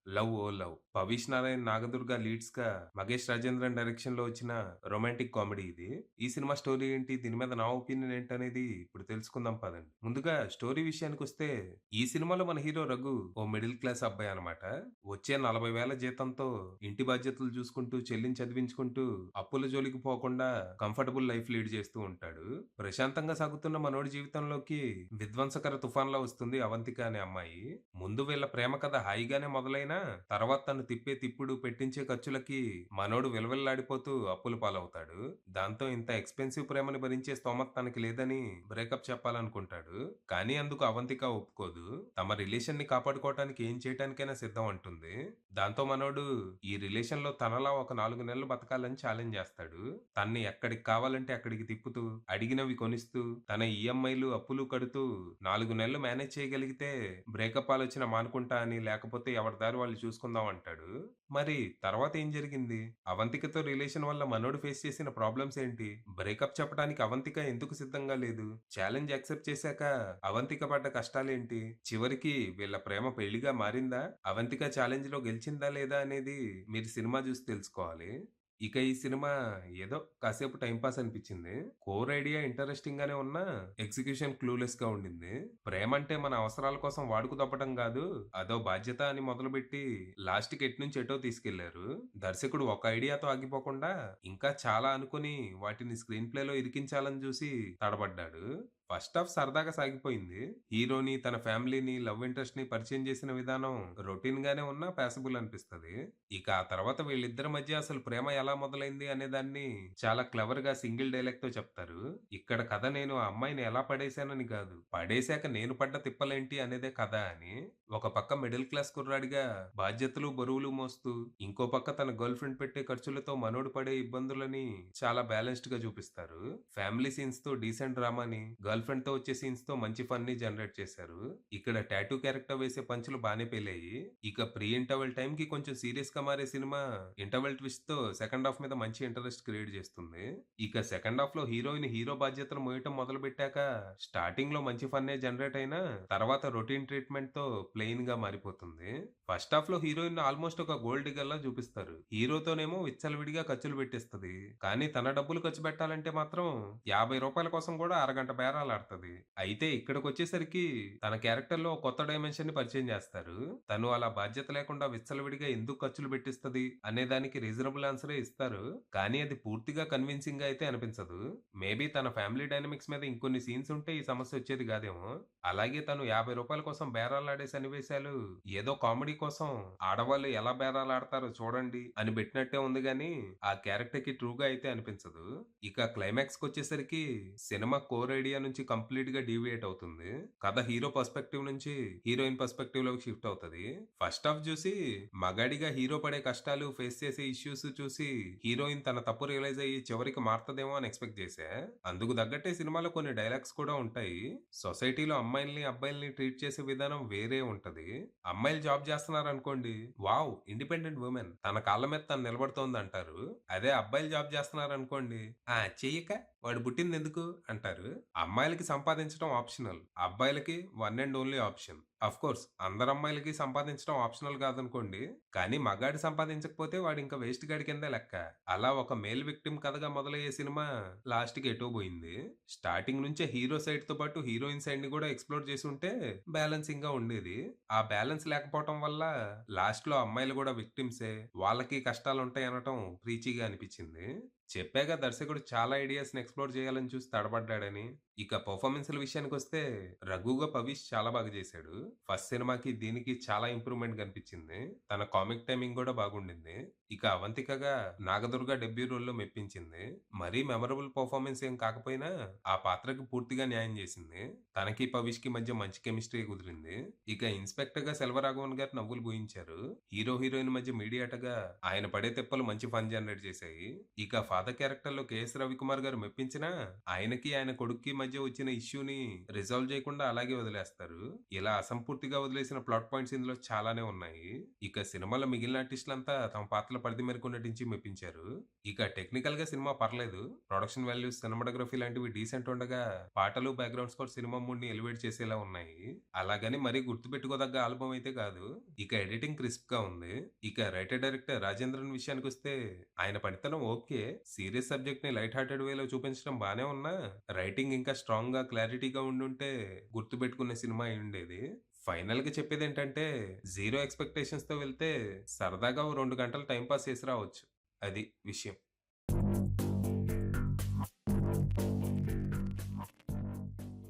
Love o love. 'Pavish Narayan, Nagadurga' లీడ్స్‌గా 'మగేష్ రాజేంద్రన్' డైరెక్షన్‌లో వచ్చిన రొమాంటిక్ కామెడీ ఇది. ఈ సినిమా స్టోరీ ఏంటి? దీని మీద నా ఒపీనియన్ ఏంటనేది ఇప్పుడు తెలుసుకుందాం పదండి. ముందుగా స్టోరీ విషయానికొస్తే ఈ సినిమాలో మన హీరో రఘు ఓ మిడిల్ క్లాస్ అబ్బాయి అన్నమాట. వచ్చే 40,000 జీతంతో ఇంటి బాధ్యతలు చూసుకుంటూ, చెల్లిని చదివించుకుంటూ, అప్పుల జోలికి పోకుండా కంఫర్టబుల్ లైఫ్ లీడ్ చేస్తూ ఉంటాడు. ప్రశాంతంగా సాగుతున్న మనోడి జీవితంలోకి విధ్వంసకర తుఫాన్‌లా వస్తుంది అవంతిక అనే అమ్మాయి. ముందు వీళ్ళ ప్రేమ కథ హాయిగానే మొదలైనా, తర్వాత తను తిప్పే తిప్పుడు, పెట్టించే ఖర్చులకి మనోడు విలవిల్లాడిపోతూ అప్పుల పాలవుతాడు. దాంతో ఇంత ఎక్స్‌పెన్సివ్ ప్రేమని భరించే స్తోమత తనకి లేదని బ్రేకప్ చెప్పాలనుకుంటాడు. కానీ అందుకు అవంతిక ఒప్పుకోదు. తమ రిలేషన్‌ని కాపాడుకోవటానికి ఏం చేయటానికైనా సిద్ధం అంటుంది. దాంతో మనోడు ఈ రిలేషన్‌లో తనలా ఒక 4 నెలలు బతకాలని ఛాలెంజ్ చేస్తాడు. తన్ని ఎక్కడికి కావాలంటే అక్కడికి తిప్పుతూ, అడిగినవి కొనిస్తూ, తన ఈఎంఐలు, అప్పులు కడుతూ 4 నెలలు మేనేజ్ చేయగలిగితే బ్రేకప్ ఆలోచన మానుకుంటా అని, లేకపోతే ఎవరి దారి వాళ్ళు చూసుకుందాం అంటాడు. మరి తర్వాత ఏం జరిగింది? అవంతికతో రిలేషన్ వల్ల మనోడు ఫేస్ చేసిన ప్రాబ్లమ్స్ ఏంటి? బ్రేకప్ చెప్పడానికి అవంతిక ఎందుకు సిద్ధంగా లేదు? ఛాలెంజ్ యాక్సెప్ట్ చేశాక అవంతిక పడ్డ కష్టాలేంటి? చివరికి వీళ్ళ ప్రేమ పెళ్లిగా మారిందా? అవంతిక ఛాలెంజ్‌లో గెలిచిందా లేదా అనేది మీరు సినిమా చూసి తెలుసుకోవాలి. ఇక ఈ సినిమా ఏదో కాసేపు టైమ్ పాస్ అనిపించింది. కోర్ ఐడియా ఇంట్రెస్టింగ్ గానే ఉన్నా ఎగ్జిక్యూషన్ క్లూలెస్ గా ఉండింది. ప్రేమంటే మన అవసరాల కోసం వాడుకు తప్పటం గాదు, అదో బాధ్యత అని మొదలుపెట్టి లాస్ట్‌కి ఎట్నుంచి ఎటో తీసుకెళ్లారు. దర్శకుడు ఒక ఐడియాతో ఆగిపోకుండా ఇంకా చాలా అనుకుని వాటిని స్క్రీన్ ప్లేలో ఇరికించాలని చూసి తడబడ్డాడు. ఫస్ట్ హాఫ్ సరదాగా సాగిపోయింది. హీరోని, తన ఫ్యామిలీని, లవ్ ఇంట్రెస్ట్‌ని పరిచయం చేసిన విధానం రొటీన్ గానే ఉన్నా పాసిబుల్ అనిపిస్తది. ఇక ఆ తర్వాత వీళ్ళిద్దరి మధ్య అసలు ప్రేమ ఎలా మొదలైంది అనే దాన్ని చాలా క్లెవర్‌గా సింగిల్ డైలాగ్‌తో చెప్తారు. ఇక్కడ కథ నేను ఆ అమ్మాయిని ఎలా పడేశానని కాదు, పడేశాక నేను పడ్డ తిప్పలేంటి అనేదే కథ అని. ఒక పక్క మిడిల్ క్లాస్ కుర్రాడిగా బాధ్యతలు, బరువులు మోస్తూ, ఇంకో పక్క తన గర్ల్ ఫ్రెండ్ పెట్టే ఖర్చులతో మనోడు పడే ఇబ్బందులని చాలా బ్యాలెన్స్‌డ్‌గా చూపిస్తారు. ఫ్యామిలీ సీన్స్‌తో డీసెంట్ డ్రామాని, గర్ల్ ఫ్రెండ్‌తో వచ్చే సీన్స్‌తో మంచి ఫన్‌ని జనరేట్ చేశారు. ఇక్కడ టాటూ క్యారెక్టర్ వేసే పంచులు బానే పేలాయి. ఇక ప్రీ ఇంటర్వెల్ టైంకి కొంచెం సీరియస్‌గా మారే సినిమా ఇంటర్వెల్ ట్విస్ట్‌తో సెకండ్ హాఫ్ మీద మంచి ఇంట్రెస్ట్ క్రియేట్ చేస్తుంది. ఇక సెకండ్ హాఫ్‌లో హీరోయిన్ హీరో బాధ్యతలు మోయటం మొదలుపెట్టాక స్టార్టింగ్‌లో మంచి ఫన్నే జనరేట్ అయినా తర్వాత రొటీన్ ట్రీట్‌మెంట్‌తో ప్లెయిన్‌గా మారిపోతుంది. ఫస్ట్ హాఫ్‌లో హీరోయిన్ ఆల్మోస్ట్ ఒక గోల్డ్ డిగ్గర్‌లా చూపిస్తారు. హీరోతోనేమో విచ్చలవిడిగా ఖర్చులు పెట్టిస్తది. కానీ తన డబ్బులు ఖర్చు పెట్టాలంటే మాత్రం రూ. 50 కోసం కూడా అరగంట బేరాలాడతది. అయితే ఇక్కడికొచ్చేసరికి తన క్యారెక్టర్‌లో ఓ కొత్త డైమెన్షన్‌ని పరిచయం చేస్తారు. తను అలా బాధ్యత లేకుండా విచ్చలవిడిగా ఎందుకు ఖర్చులు పెట్టిస్తది అనే దానికి రీజనబుల్ ఆన్సరే ఇస్తారు. కానీ అది పూర్తిగా కన్విన్సింగ్‌గా అయితే అనిపించదు. మేబీ తన ఫ్యామిలీ డైనమిక్స్ మీద ఇంకొన్ని సీన్స్ ఉంటే ఈ సమస్య వచ్చేది కాదేమో. అలాగే తను రూ. 50 కోసం బేరాలాడే సన్నివేశాలు ఏదో కామెడీ కోసం ఆడవాళ్ళు ఎలా బేరాలాడతారో చూడండి అని బెట్టినట్టే ఉంది గానీ, ఆ క్యారెక్టర్‌కి ట్రూగా అయితే అనిపించదు. ఇక క్లైమాక్స్‌కొచ్చేసరికి సినిమా కోర్ ఐడియా నుంచి కంప్లీట్‌గా డీవియేట్ అవుతుంది. కథ హీరో పర్స్పెక్టివ్ నుంచి హీరోయిన్ పర్స్పెక్టివ్‌లోకి షిఫ్ట్ అవుతది. ఫస్ట్ హాఫ్ చూసి మగాడిగా హీరో పడే కష్టాలు, ఫేస్ చేసే ఇష్యూస్ చూసి హీరోయిన్ తన తప్పు రియలైజ్ అయ్యి చివరికి మారతదేమో అని ఎక్స్‌పెక్ట్ చేశా. అందుకు తగ్గట్టే సినిమాలో కొన్ని డైలాగ్స్ కూడా ఉంటాయి. సొసైటీలో అమ్మాయిల్ని, అబ్బాయిల్ని ట్రీట్ చేసే విధానం వేరే ఉంటది. అమ్మాయిలు జాబ్ చేస్తున్నారనుకోండి, వావ్! Independent women. తన కాళ్ళ మీద తను నిలబడుతోందంటారు. అదే అబ్బాయిలు జాబ్ చేస్తున్నారనుకోండి, ఆ! చెయ్యక వాడు పుట్టిందెందుకు అంటారు. అమ్మాయిలకి సంపాదించడం ఆప్షనల్. అబ్బాయిలకి one and only option. Of course అందరు అమ్మాయిలకి సంపాదించడం ఆప్షనల్ కాదనుకోండి. కానీ మగాడు సంపాదించకపోతే వాడింక వేస్ట్ గాడి కిందే లెక్క. అలా ఒక మేల్ విక్టిమ్ కథగా మొదలయ్యే సినిమా లాస్ట్‌కి ఎటో బోయింది. స్టార్టింగ్ నుంచే హీరో సైడ్‌తో పాటు హీరోయిన్ సైడ్‌ని కూడా ఎక్స్‌ప్లోర్ చేసుంటే బ్యాలెన్సింగ్‌గా ఉండేది. ఆ బ్యాలెన్స్ లేకపోవటం వల్ల లాస్ట్‌లో అమ్మాయిలు గూడా విక్టిమ్సే. వాళ్ళకి కష్టాలుంటాయనటం ప్రీచీగా అనిపిచ్చింది. చెప్పాగా దర్శకుడు చాలా ఐడియాస్‌ని ఎక్స్‌ప్లోర్ చేయాలని చూసి తడబడ్డాడని. ఇక పెర్ఫార్మన్స్‌ల విషయానికొస్తే 'రఘుగా' 'పవిష్' చాలా బాగా చేశాడు. ఫస్ట్ సినిమాకి దీనికి చాలా ఇంప్రూవ్‌మెంట్ కనిపిచ్చింది. తన కామిక్ టైమింగ్ గూడా బాగుండింది. ఇక అవంతికగా 'నాగదుర్గ' డెబ్యూ రోల్‌లో మెప్పించింది. మరీ మెమరబుల్ పెర్ఫార్మన్స్ ఏం కాకపోయినా ఆ పాత్రకి పూర్తిగా న్యాయం చేసింది. తనకి, పవిష్‌కి మధ్య మంచి కెమిస్ట్రీ కుదిరింది. ఇక ఇన్స్‌పెక్టర్‌గా సెల్వరాఘవన్ గారు నవ్వులు పూయించారు. హీరో, హీరోయిన్ మధ్య మీడియేటర్‌గా ఆయన పడే తిప్పలు మంచి ఫన్ జనరేట్ చేశాయి. ఇక ఫాదర్ క్యారెక్టర్‌లో కేఎస్ రవికుమార్ గారు మెప్పించినా, ఆయనకి, ఆయన కొడుక్కి మధ్య వచ్చిన ఇష్యూని రిజాల్వ్ చేయకుండా అలాగే వదిలేస్తారు. ఇలా అసంపూర్తిగా వదిలేసిన ప్లాట్ పాయింట్స్ ఇందులో చాలానే ఉన్నాయి. ఇక సినిమాలో మిగిలిన ఆర్టిస్టులంతా తమ పాత్రల పరిధి మేరకు నటించి మెప్పించారు. ఇక టెక్నికల్‌గా సినిమా పర్లేదు. ప్రొడక్షన్ వాల్యూస్, సినిమాటోగ్రఫీ లాంటివి డీసెంట్ ఉండగా, పాటలు, బ్యాక్‌గ్రౌండ్ స్కోర్ సినిమా మూడ్‌ని ఎలివేట్ చేసేలా ఉన్నాయి. అలాగని మరీ గుర్తుపెట్టుకోదగ్గ ఆల్బమ్ అయితే కాదు. ఇక ఎడిటింగ్ క్రిస్ప్‌గా ఉంది. ఇక రైటర్, డైరెక్టర్ రాజేంద్రన్ విషయానికొస్తే ఆయన పనితనం ఓకే. సీరియస్ సబ్జెక్ట్‌ని లైట్ హార్టెడ్ వేలో చూపించడం బానే ఉన్నా, రైటింగ్ ఇంకా స్ట్రాంగ్‌గా, క్లారిటీగా ఉండుంటే గుర్తుపెట్టుకునే సినిమా అయ్యుండేది. ఫైనల్‌గా చెప్పేదేంటంటే, జీరో ఎక్స్‌పెక్టేషన్స్‌తో వెళ్తే సరదాగా ఓ 2 గంటలు టైమ్ పాస్ చేసి రావచ్చు. అది విషయం.